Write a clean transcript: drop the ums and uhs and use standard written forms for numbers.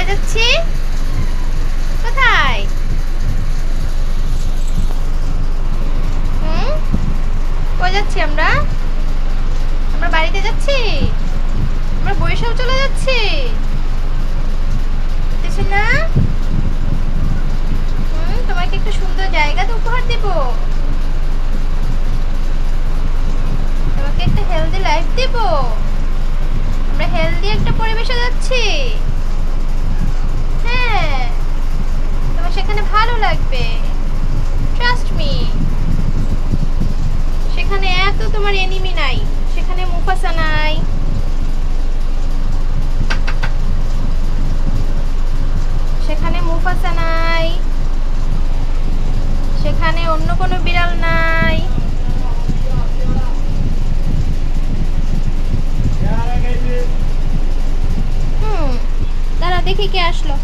কোথায় যাচ্ছি? কোথায়? কই যাচ্ছি আমরা? আমরা বাড়িতে যাচ্ছি? আমরা বরিশাল চলে যাচ্ছি? দেখছি না? তোমাকে একটা সুন্দর জায়গা তো উপহার দিব। তোমাকে একটা হেলদি লাইফ দিব। আমরা হেলদি একটা পরিবেশে যাচ্ছি। হ্যাঁ, তোমার সেখানে ভালো লাগবে, ট্রাস্ট মি। সেখানে এত তোমার এনিমি নাই, সেখানে মুফাসা নাই, সেখানে মুফাসা নাই, সেখানে অন্য কোনো বিড়াল নাই। দাঁড়া দেখি কে আসলো।